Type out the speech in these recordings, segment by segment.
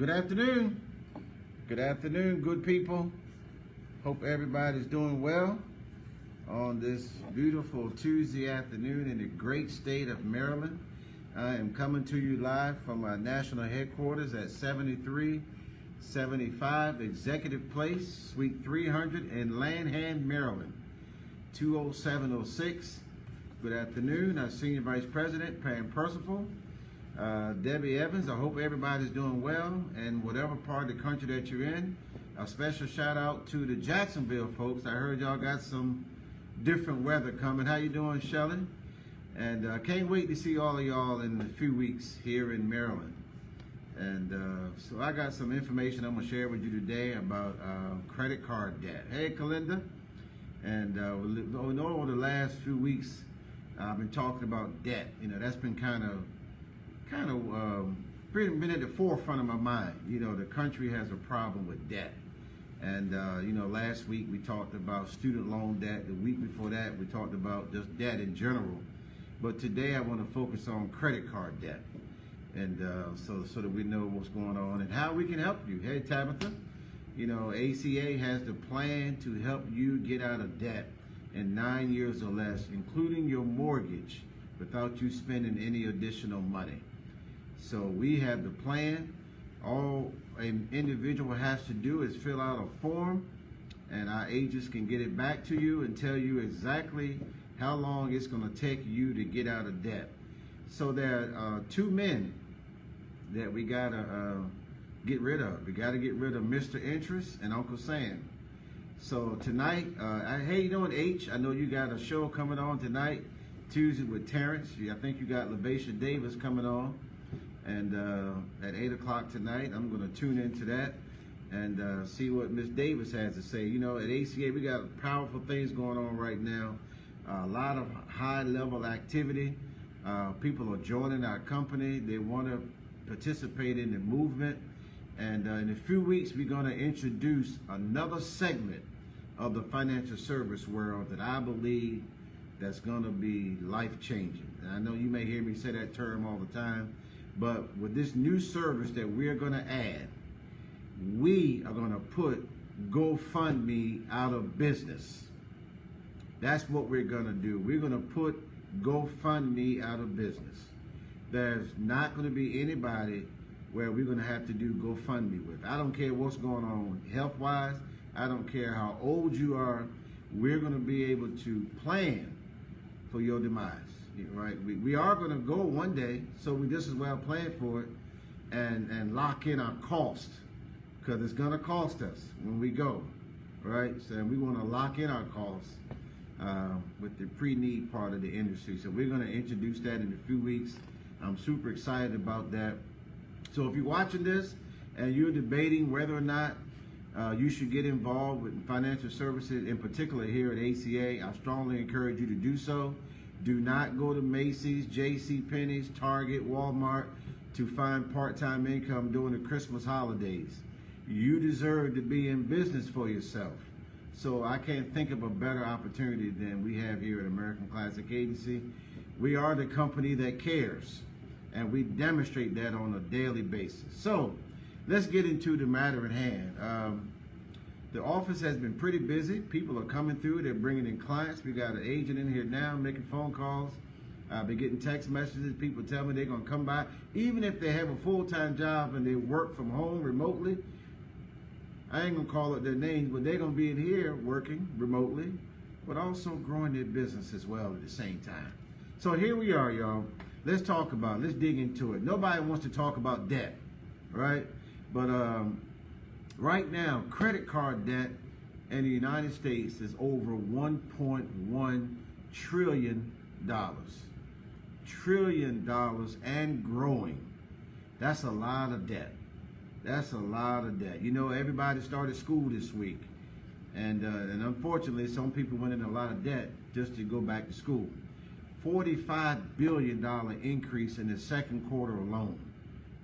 Good afternoon. Good afternoon, good people. Hope everybody's doing well on this beautiful Tuesday afternoon in the great state of Maryland. I am coming to you live from our national headquarters at 7375 Executive Place, Suite 300 in Lanham, Maryland, 20706. Good afternoon. Our Senior Vice President, Pam Percival, Debbie Evans. I hope everybody's doing well in whatever part of the country that you're in. A special shout out to the Jacksonville folks. I heard y'all got some different weather coming. How you doing, Shelley? And can't wait to see all of y'all in a few weeks here in Maryland. And so I got some information I'm gonna share with you today about credit card debt. Hey, Kalinda. And we know over the last few weeks I've been talking about debt. You know, that's been kind of been at the forefront of my mind. You know, the country has a problem with debt. And, you know, last week we talked about student loan debt. The week before that, we talked about just debt in general. But today I want to focus on credit card debt. And so that we know what's going on and how we can help you. Hey, Tabitha, you know, ACA has the plan to help you get out of debt in 9 years or less, including your mortgage, without you spending any additional money. So we have the plan. All an individual has to do is fill out a form, and our agents can get it back to you and tell you exactly how long it's going to take you to get out of debt. So there are two men that we got to get rid of. We got to get rid of Mr. Interest and Uncle Sam. So tonight, hey, you know what, H? I know you got a show coming on tonight, Tuesday with Terrence. I think you got LaBaisha Davis coming on. And at 8 o'clock tonight, I'm going to tune into that and see what Miss Davis has to say. You know, at ACA, we got powerful things going on right now. A lot of high-level activity. People are joining our company. They want to participate in the movement. And in a few weeks, we're going to introduce another segment of the financial service world that I believe that's going to be life-changing. And I know you may hear me say that term all the time. But with this new service that we're going to add, we are going to put GoFundMe out of business. That's what we're going to do. We're going to put GoFundMe out of business. There's not going to be anybody where we're going to have to do GoFundMe with. I don't care what's going on health-wise. I don't care how old you are. We're going to be able to plan for your demise. Right, we are going to go one day, so we just as well plan for it and lock in our cost, because it's going to cost us when we go, right? So we want to lock in our costs with the pre-need part of the industry. So we're going to introduce that in a few weeks. I'm super excited about that. So if you're watching this and you're debating whether or not you should get involved with financial services, in particular here at ACA, I strongly encourage you to do so. Do not go to Macy's, JCPenney's, Target, Walmart to find part-time income during the Christmas holidays. You deserve to be in business for yourself. So I can't think of a better opportunity than we have here at American Classic Agency. We are the company that cares, and we demonstrate that on a daily basis. So let's get into the matter at hand. The office has been pretty busy. People are coming through. They're bringing in clients. We got an agent in here now making phone calls. I've been getting text messages. People tell me they're going to come by. Even if they have a full-time job and they work from home remotely, I ain't going to call out their names, but they're going to be in here working remotely, but also growing their business as well at the same time. So here we are, y'all. Let's talk about it. Let's dig into it. Nobody wants to talk about debt, right? But right now, credit card debt in the United States is over $1.1 trillion. Trillion dollars and growing. That's a lot of debt. That's a lot of debt. You know, everybody started school this week. And unfortunately, some people went in a lot of debt just to go back to school. $45 billion increase in the second quarter alone,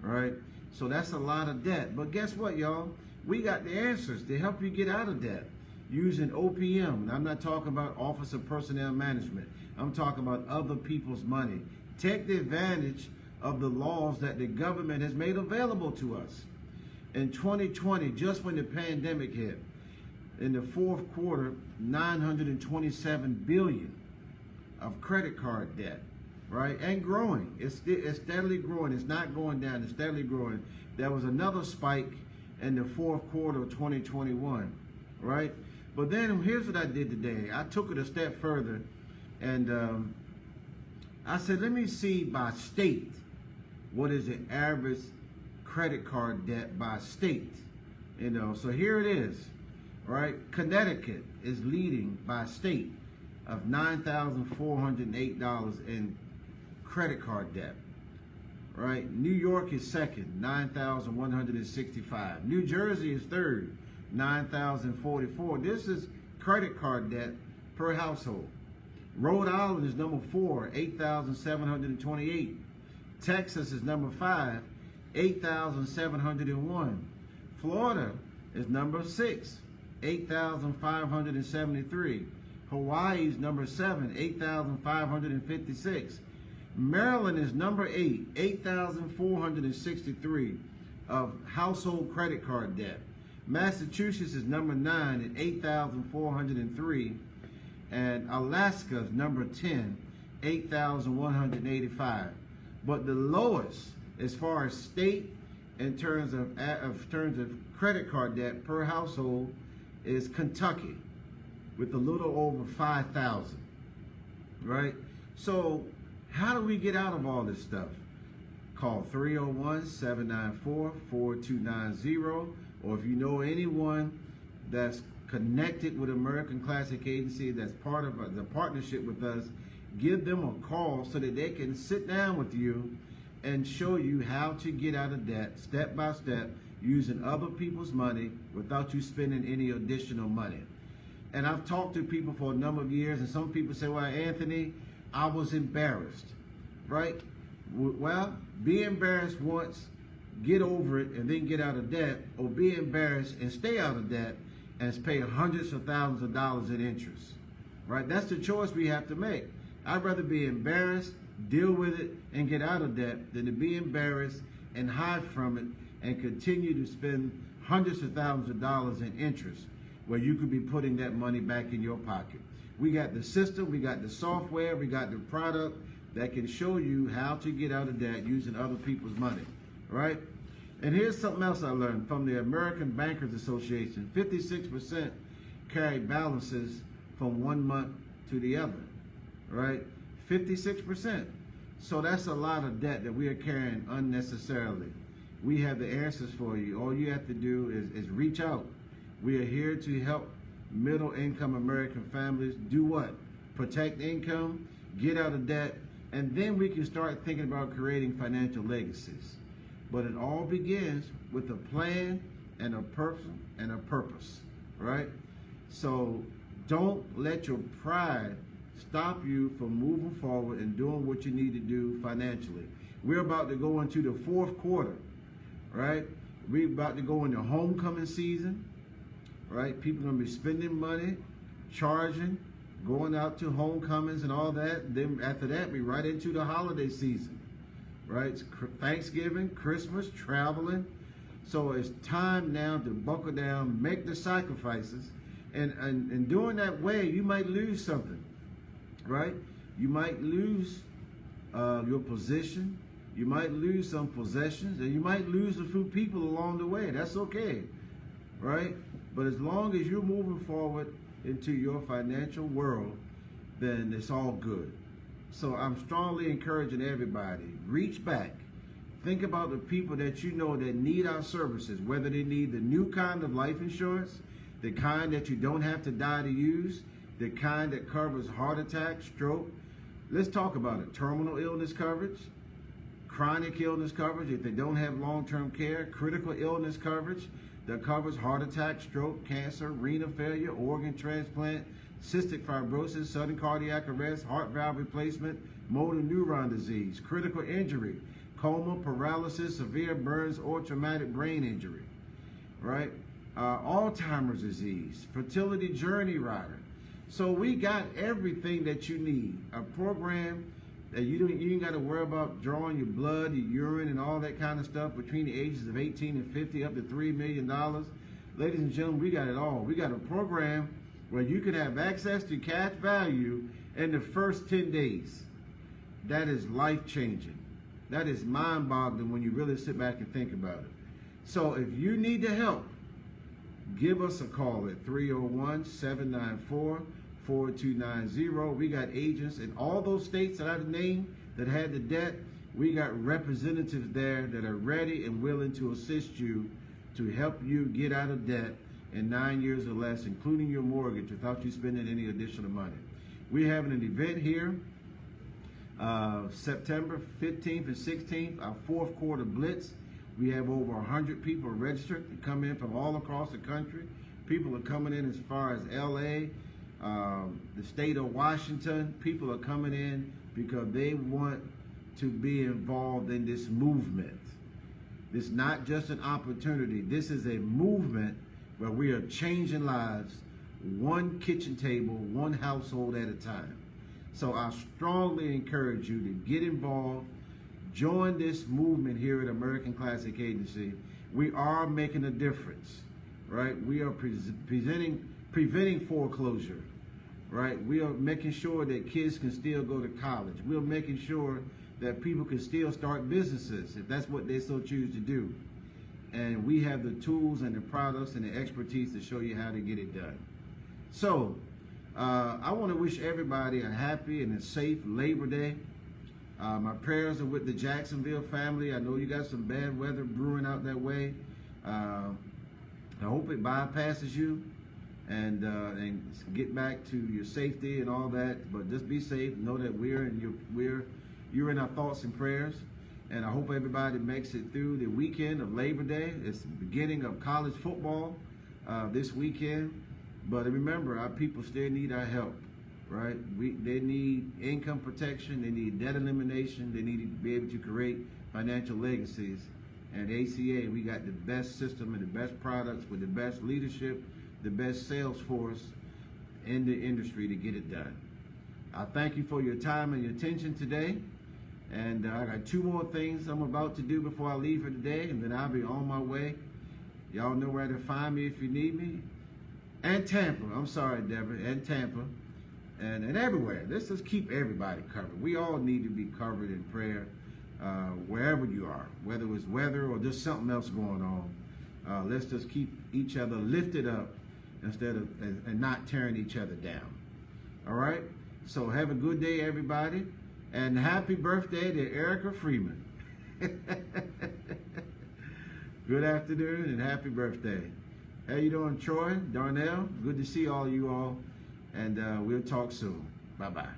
right? So that's a lot of debt. But guess what, y'all? We got the answers to help you get out of debt using OPM. And I'm not talking about Office of Personnel Management. I'm talking about other people's money. Take the advantage of the laws that the government has made available to us. In 2020, just when the pandemic hit, in the fourth quarter, $927 billion of credit card debt, right? And growing. It's steadily growing. It's not going down. It's steadily growing. There was another spike in the fourth quarter of 2021, right? But then here's what I did today. I took it a step further, and I said, let me see by state what is the average credit card debt by state. You know, so here it is, right? Connecticut is leading by state of $9,408 in credit card debt, right? New York is second, $9,165. New Jersey is third, $9,044. This is credit card debt per household. Rhode Island is number 4, $8,728. Texas is number 5, $8,701. Florida is number 6, $8,573. Hawaii is number 7, $8,556. Maryland is number 8, $8,463 of household credit card debt. Massachusetts is number 9 at $8,403. And Alaska is number 10, $8,185. But the lowest, as far as state in terms of credit card debt per household, is Kentucky, with a little over $5,000. Right? So how do we get out of all this stuff? Call 301-794-4290, or if you know anyone that's connected with American Classic Agency, that's part of the partnership with us, give them a call so that they can sit down with you and show you how to get out of debt step by step using other people's money without you spending any additional money. And I've talked to people for a number of years, and some people say, well, Anthony, I was embarrassed, right? Well, be embarrassed once, get over it, and then get out of debt, or be embarrassed and stay out of debt and pay hundreds of thousands of dollars in interest, right? That's the choice we have to make. I'd rather be embarrassed, deal with it, and get out of debt than to be embarrassed and hide from it and continue to spend hundreds of thousands of dollars in interest where you could be putting that money back in your pocket. We got the system, we got the software, we got the product that can show you how to get out of debt using other people's money, right? And here's something else I learned from the American Bankers Association. 56% carry balances from one month to the other, right? 56%. So that's a lot of debt that we are carrying unnecessarily. We have the answers for you. All you have to do is reach out. We are here to help middle-income American families do what? Protect income, get out of debt, and then we can start thinking about creating financial legacies. But it all begins with a plan and a person and a purpose, right? So don't let your pride stop you from moving forward and doing what you need to do financially. We're about to go into the fourth quarter, right? We're about to go into homecoming season, right? People are going to be spending money, charging, going out to homecomings and all that. Then after that, we're right into the holiday season, right? It's Thanksgiving, Christmas, traveling. So it's time now to buckle down, make the sacrifices. And doing that way, you might lose something, right? You might lose your position. You might lose some possessions, and you might lose a few people along the way. That's okay, right? But as long as you're moving forward into your financial world, then it's all good. So I'm strongly encouraging everybody, reach back. Think about the people that you know that need our services, whether they need the new kind of life insurance, the kind that you don't have to die to use, the kind that covers heart attack, stroke. Let's talk about it. Terminal illness coverage, chronic illness coverage if they don't have long-term care, critical illness coverage that covers heart attack, stroke, cancer, renal failure, organ transplant, cystic fibrosis, sudden cardiac arrest, heart valve replacement, motor neuron disease, critical injury, coma, paralysis, severe burns, or traumatic brain injury, right? Alzheimer's disease, fertility journey rider. So we got everything that you need, a program You ain't got to worry about drawing your blood, your urine, and all that kind of stuff between the ages of 18 and 50, up to $3 million. Ladies and gentlemen, we got it all. We got a program where you can have access to cash value in the first 10 days. That is life-changing. That is mind-boggling when you really sit back and think about it. So if you need the help, give us a call at 301-794-4290. We got agents in all those states that I've named that had the debt. We got representatives there that are ready and willing to assist you to help you get out of debt in 9 years or less, including your mortgage, without you spending any additional money. We're having an event here, September 15th and 16th, our fourth quarter blitz. We have over 100 people registered to come in from all across the country. People are coming in as far as LA, the state of Washington. People are coming in because they want to be involved in this movement. This is not just an opportunity. This is a movement where we are changing lives, one kitchen table, one household at a time. So I strongly encourage you to get involved, join this movement here at American Classic Agency. We are making a difference, right? We are preventing foreclosure, right? We are making sure that kids can still go to college. We are making sure that people can still start businesses if that's what they so choose to do. And we have the tools and the products and the expertise to show you how to get it done. So I want to wish everybody a happy and a safe Labor Day. My prayers are with the Jacksonville family. I know you got some bad weather brewing out that way. I hope it bypasses you and get back to your safety and all that. But just be safe. Know that you're in our thoughts and prayers. And I hope everybody makes it through the weekend of Labor Day. It's the beginning of college football this weekend. But remember, our people still need our help, right? They need income protection. They need debt elimination. They need to be able to create financial legacies. And ACA, we got the best system and the best products with the best leadership, the best sales force in the industry to get it done. I thank you for your time and your attention today. And I got two more things I'm about to do before I leave for today, and then I'll be on my way. Y'all know where to find me if you need me. And Tampa, I'm sorry, Deborah, and Tampa, and everywhere. Let's just keep everybody covered. We all need to be covered in prayer, wherever you are, whether it's weather or just something else going on. Let's just keep each other lifted up instead of and not tearing each other down. All right? So have a good day, everybody. And happy birthday to Erica Freeman. Good afternoon and happy birthday. How you doing, Troy, Darnell? Good to see all you all. And we'll talk soon. Bye-bye.